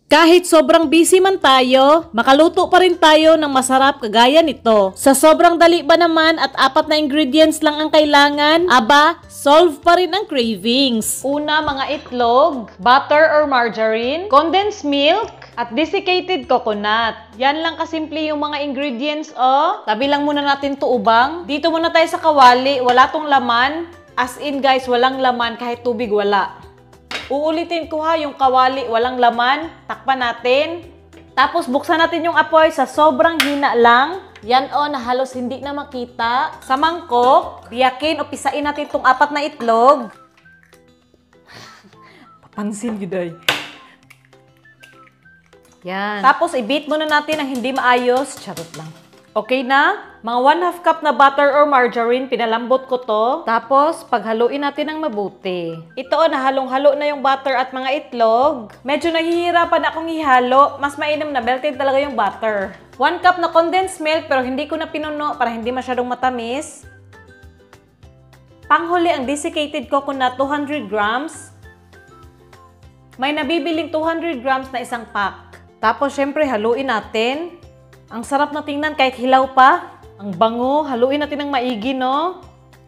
Kahit sobrang busy man tayo, makaluto pa rin tayo ng masarap kagaya nito. Sa sobrang dali ba naman at 4 na ingredients lang ang kailangan, aba, solve pa rin ang cravings. Una, mga itlog, butter or margarine, condensed milk, at desiccated coconut. Yan lang kasimple yung mga ingredients, oh. Tabi lang muna natin to ubang. Dito muna tayo sa kawali, wala tong laman. As in guys, walang laman, kahit tubig wala. Uulitin ko ha, yung kawali, walang laman. Takpan natin. Tapos buksan natin yung apoy sa sobrang hina lang. Yan o, na halos hindi na makita. Sa mangkok, biyakin o pisain natin itong 4 na itlog. Papansin yun ay. Yan. Tapos i-beat muna natin ang hindi maayos. Charot lang. Okay na? Mga 1/2 cup na butter or margarine, pinalambot ko to. Tapos, paghaluin natin ng mabuti. Ito, nahalong-halo na yung butter at mga itlog. Medyo nahihirapan akong ihalo. Mas mainam na, melted talaga yung butter. 1 cup na condensed milk, pero hindi ko na pinuno para hindi masyadong matamis. Panghuli ang desiccated coconut, 200 grams. May nabibiling 200 grams na isang pack. Tapos, syempre, haluin natin. Ang sarap na tingnan kahit hilaw pa. Ang bango. Haluin natin ng maigi, no?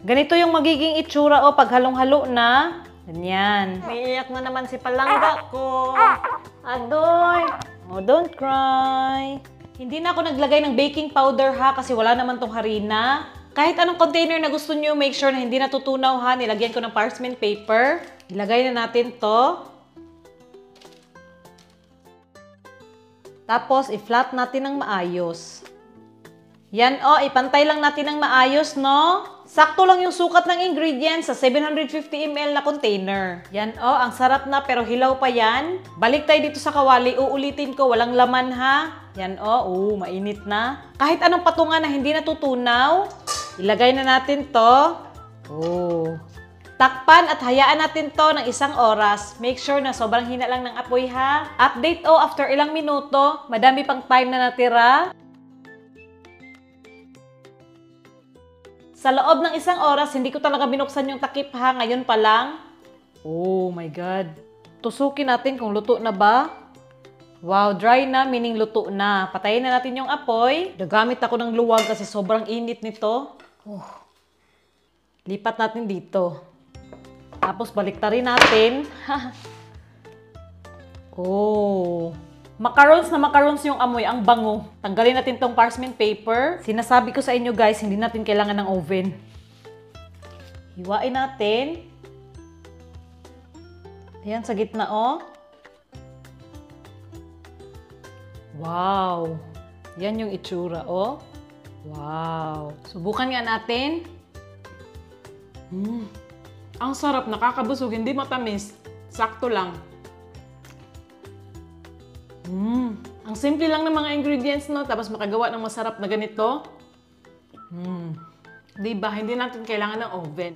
Ganito yung magiging itsura, o, pag halong-halo na. Ganyan. May iyak na naman si palangga ko. Adoy. Oh, don't cry. Hindi na ako naglagay ng baking powder, ha, kasi wala naman tong harina. Kahit anong container na gusto nyo, make sure na hindi natutunaw, ha. Nilagyan ko ng parchment paper. Ilagay na natin to. Tapos, i-flat natin ng maayos. Yan o, ipantay lang natin ng maayos, no? Sakto lang yung sukat ng ingredients sa 750 ml na container. Yan o, ang sarap na pero hilaw pa yan. Balik tayo dito sa kawali, uulitin ko, walang laman ha. Yan o, mainit na. Kahit anong patungan na hindi natutunaw, ilagay na natin to. Takpan at hayaan natin to ng 1 oras. Make sure na sobrang hina lang ng apoy ha. Update after ilang minuto. Madami pang time na natira. Sa loob ng 1 oras, hindi ko talaga binuksan yung takip ha. Ngayon pa lang. Oh my God. Tusukin natin kung luto na ba. Wow, dry na, meaning luto na. Patayin na natin yung apoy. Nagamit ako ng luwag kasi sobrang init nito. Lipat natin dito. Tapos baliktarin natin. Macarons na macarons yung amoy, ang bango. Tanggalin natin tong parchment paper. Sinasabi ko sa inyo guys, hindi natin kailangan ng oven. Hiwain natin. Ayan, sa gitna oh. Wow. Yan yung itsura oh. Wow. Subukan nga natin. Ang sarap, nakakabusog, hindi matamis. Sakto lang. Ang simple lang ng mga ingredients, no? Tapos makagawa ng masarap na ganito. Diba? Hindi natin kailangan ng oven.